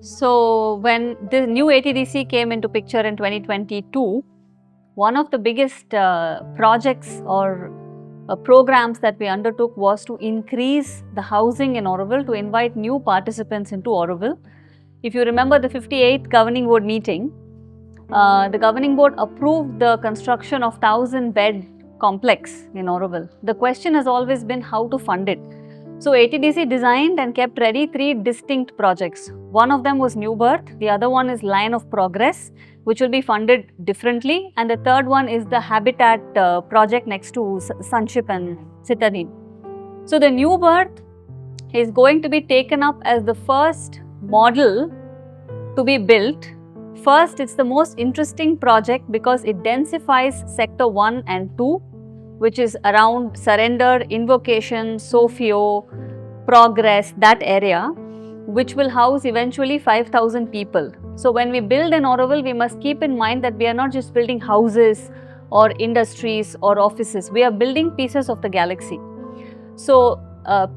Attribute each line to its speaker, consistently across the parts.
Speaker 1: So when the new ATDC came into picture in 2022, one of the biggest projects or programs that we undertook was to increase the housing in Auroville, to invite new participants into Auroville. If you remember the 58th Governing Board meeting, the Governing Board approved the construction of 1000-bed complex in Auroville. The question has always been how to fund it. So ATDC designed and kept ready 3 distinct projects. One of them was New Birth, the other one is Line of Progress, which will be funded differently, and the third one is the Habitat project next to Sunship and Citadine. So the New Birth is going to be taken up as the first model to be built. First, it's the most interesting project because it densifies Sector 1 and 2, which is around Surrender, Invocation, Sofio, Progress, that area, which will house eventually 5,000 people. So when we build in Auroville, we must keep in mind that we are not just building houses or industries or offices, we are building pieces of the galaxy. So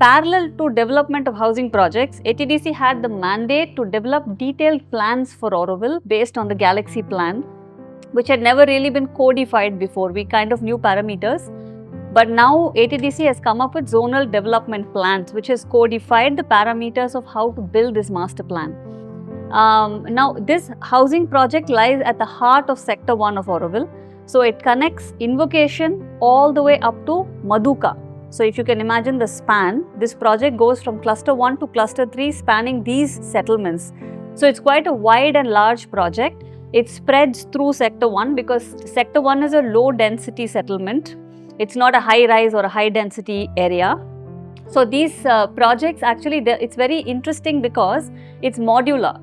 Speaker 1: parallel to development of housing projects, ATDC had the mandate to develop detailed plans for Auroville based on the galaxy plan, which had never really been codified before. We kind of knew parameters, but now ATDC has come up with zonal development plans, which has codified the parameters of how to build this master plan. Now, this housing project lies at the heart of Sector 1 of Auroville. So, it connects Invocation all the way up to Madhuka. So, if you can imagine the span, this project goes from Cluster 1 to Cluster 3, spanning these settlements. So, it's quite a wide and large project. It spreads through Sector 1 because Sector 1 is a low density settlement. It's not a high rise or a high density area. So these projects actually, it's very interesting because it's modular.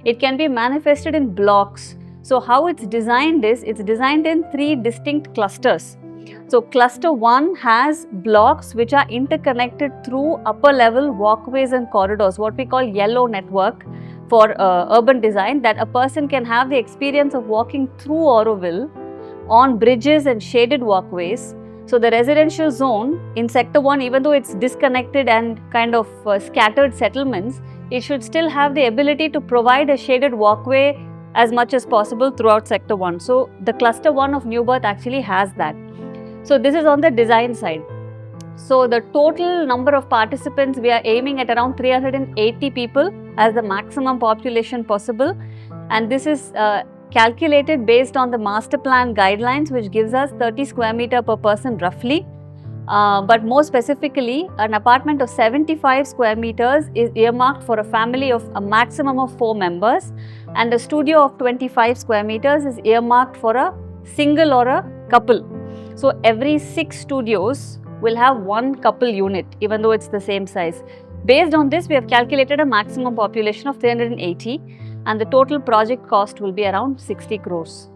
Speaker 1: It can be manifested in blocks. So how it's designed is, it's designed in 3 distinct clusters. So Cluster 1 has blocks which are interconnected through upper level walkways and corridors, what we call yellow network for urban design, that a person can have the experience of walking through Auroville on bridges and shaded walkways. So the residential zone in Sector 1, even though it's disconnected and kind of scattered settlements, it should still have the ability to provide a shaded walkway as much as possible throughout Sector 1. So the Cluster 1 of New Birth actually has that. So this is on the design side. So the total number of participants, we are aiming at around 380 people as the maximum population possible, and this is calculated based on the master plan guidelines, which gives us 30 square meter per person roughly. But more specifically, an apartment of 75 square meters is earmarked for a family of a maximum of 4 members, and a studio of 25 square meters is earmarked for a single or a couple. So every 6 studios will have 1 couple unit, even though it's the same size. Based on this, we have calculated a maximum population of 380, and the total project cost will be around 60 crores.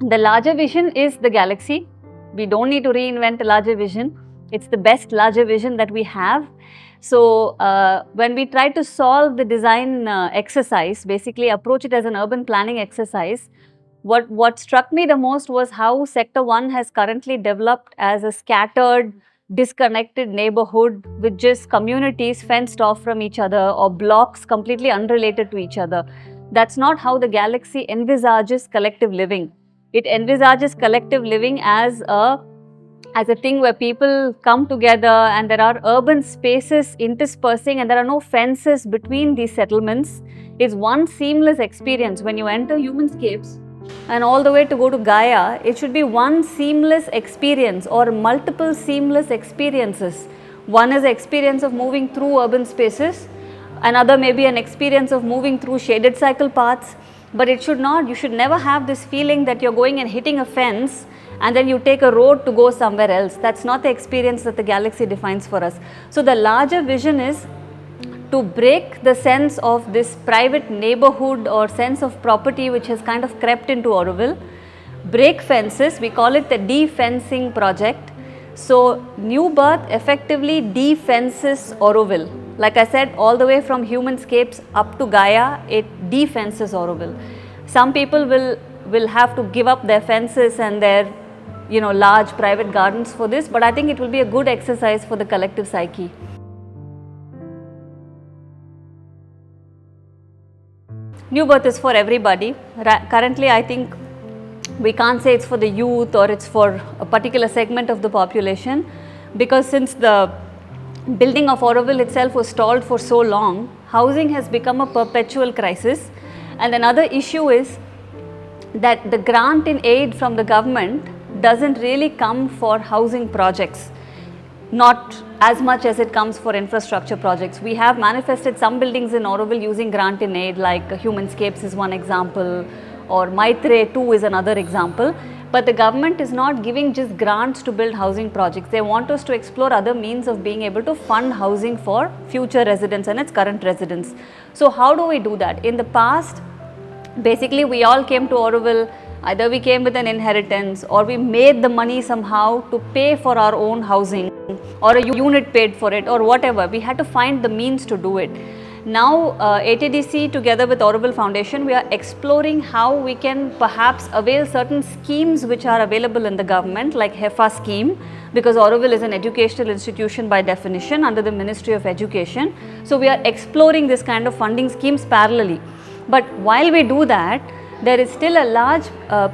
Speaker 1: The larger vision is the galaxy. We don't need to reinvent a larger vision. It's the best larger vision that we have. So when we try to solve the design exercise, basically approach it as an urban planning exercise, what struck me the most was how Sector 1 has currently developed as a scattered, disconnected neighborhood with just communities fenced off from each other or blocks completely unrelated to each other. That's not how the galaxy envisages collective living. It envisages collective living as a thing where people come together and there are urban spaces interspersing and there are no fences between these settlements. It's one seamless experience. When you enter Humanscapes and all the way to go to Gaia, it should be one seamless experience or multiple seamless experiences. One is the experience of moving through urban spaces, another may be an experience of moving through shaded cycle paths, but it should not, you should never have this feeling that you're going and hitting a fence and then you take a road to go somewhere else. That's not the experience that the galaxy defines for us. So the larger vision is to break the sense of this private neighborhood or sense of property which has kind of crept into Auroville. Break fences, we call it the defencing project. So New Birth effectively defences Auroville. Like I said, all the way from Humanscapes up to Gaia, it defences Auroville. Some people will have to give up their fences and their large private gardens for this, but I think it will be a good exercise for the collective psyche. New birth is for everybody. Currently, I think we can't say it's for the youth or it's for a particular segment of the population, because since the building of Auroville itself was stalled for so long, housing has become a perpetual crisis. And another issue is that the grant in aid from the government doesn't really come for housing projects, not as much as it comes for infrastructure projects. We have manifested some buildings in Auroville using grant in aid, like Humanscapes is one example, or Maitre 2 is another example. But the government is not giving just grants to build housing projects. They want us to explore other means of being able to fund housing for future residents and its current residents. So how do we do that? In the past, basically we all came to Auroville, either we came with an inheritance or we made the money somehow to pay for our own housing, or a unit paid for it, or whatever. We had to find the means to do it. Now ATDC together with Auroville Foundation, we are exploring how we can perhaps avail certain schemes which are available in the government, like HEFA scheme, because Auroville is an educational institution by definition under the Ministry of Education. So we are exploring this kind of funding schemes parallelly. But while we do that, there is still a large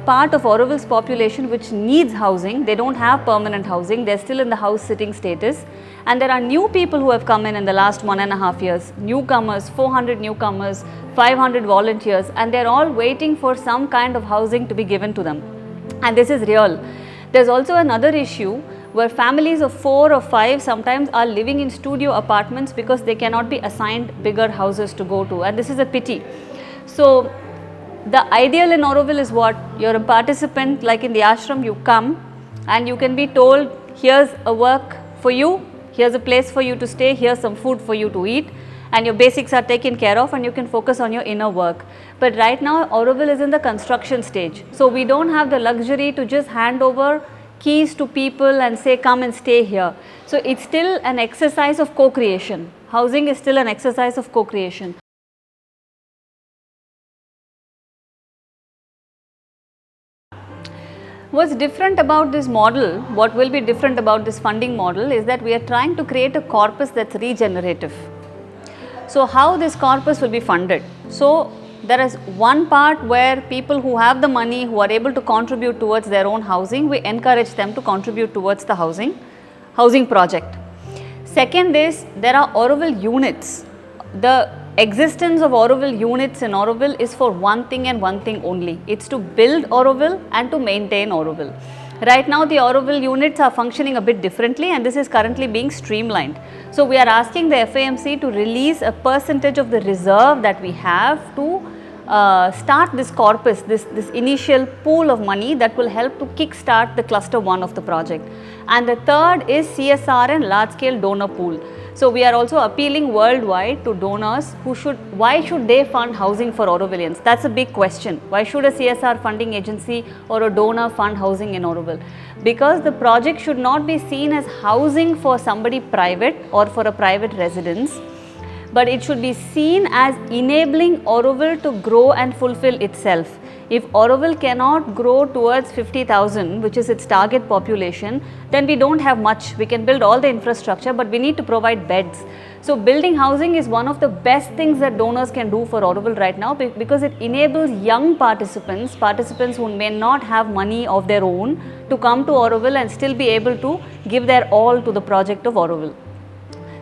Speaker 1: part of Auroville's population which needs housing. They don't have permanent housing, they're still in the house sitting status. And there are new people who have come in the last 1.5 years, newcomers, 400 newcomers, 500 volunteers, and they're all waiting for some kind of housing to be given to them. And this is real. There's also another issue where families of 4 or 5 sometimes are living in studio apartments because they cannot be assigned bigger houses to go to, and this is a pity. So the ideal in Auroville is what? You're a participant, like in the ashram, you come and you can be told, here's a work for you, here's a place for you to stay, here's some food for you to eat, and your basics are taken care of and you can focus on your inner work. But right now Auroville is in the construction stage, so we don't have the luxury to just hand over keys to people and say come and stay here. So it's still an exercise of co-creation. Housing is still an exercise of co-creation. What's different about this model, what will be different about this funding model, is that we are trying to create a corpus that's regenerative. So how this corpus will be funded? So there is one part where people who have the money, who are able to contribute towards their own housing, we encourage them to contribute towards the housing project. Second is, there are Auroville units. The existence of Auroville units in Auroville is for one thing and one thing only. It's to build Auroville and to maintain Auroville. Right now the Auroville units are functioning a bit differently, and this is currently being streamlined. So we are asking the FAMC to release a percentage of the reserve that we have to start this corpus, this initial pool of money that will help to kickstart the cluster 1 of the project. And the third is CSR and large scale donor pool. So we are also appealing worldwide to donors why should they fund housing for Aurovillians? That's a big question. Why should a CSR funding agency or a donor fund housing in Auroville? Because the project should not be seen as housing for somebody private or for a private residence, but it should be seen as enabling Auroville to grow and fulfill itself. If Auroville cannot grow towards 50,000, which is its target population, then we don't have much. We can build all the infrastructure, but we need to provide beds. So building housing is one of the best things that donors can do for Auroville right now, because it enables young participants who may not have money of their own, to come to Auroville and still be able to give their all to the project of Auroville.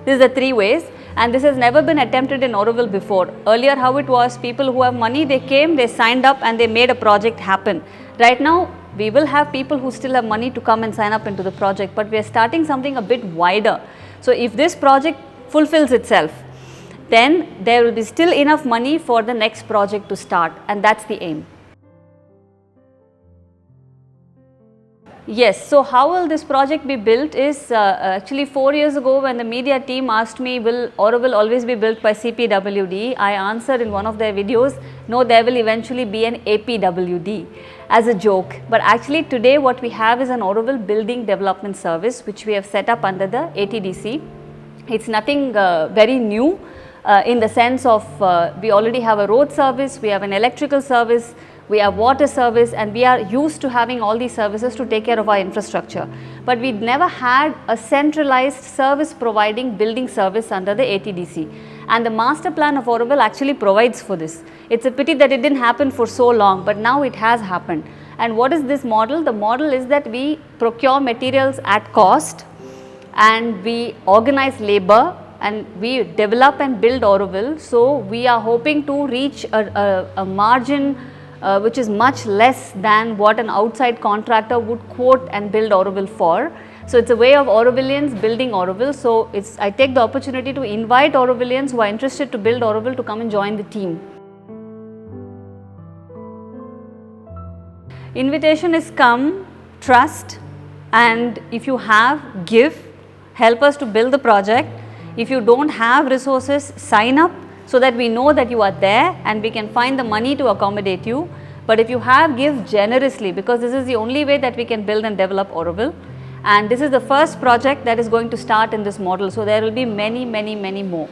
Speaker 1: These are the 3 ways. And this has never been attempted in Auroville before. Earlier how it was, people who have money, they came, they signed up and they made a project happen. Right now we will have people who still have money to come and sign up into the project, but we are starting something a bit wider. So if this project fulfills itself, then there will be still enough money for the next project to start, and that's the aim. Yes, so how will this project be built is actually 4 years ago when the media team asked me, will Auroville always be built by CPWD? I answered in one of their videos, no, there will eventually be an APWD, as a joke. But actually today what we have is an Auroville Building Development Service, which we have set up under the ATDC. It's nothing very new in the sense of we already have a road service, we have an electrical service, we have water service, and we are used to having all these services to take care of our infrastructure. But we never had a centralized service providing building service under the ATDC. And the master plan of Auroville actually provides for this. It's a pity that it didn't happen for so long, but now it has happened. And what is this model? The model is that we procure materials at cost, and we organize labor, and we develop and build Auroville. So we are hoping to reach a margin which is much less than what an outside contractor would quote and build Auroville for. So it's a way of Aurovillians building Auroville. So I take the opportunity to invite Aurovillians who are interested to build Auroville to come and join the team. Invitation is come, trust, and if you have, give, help us to build the project. If you don't have resources, sign up so that we know that you are there and we can find the money to accommodate you. But if you have, give generously, because this is the only way that we can build and develop Auroville. And this is the first project that is going to start in this model. So there will be many more.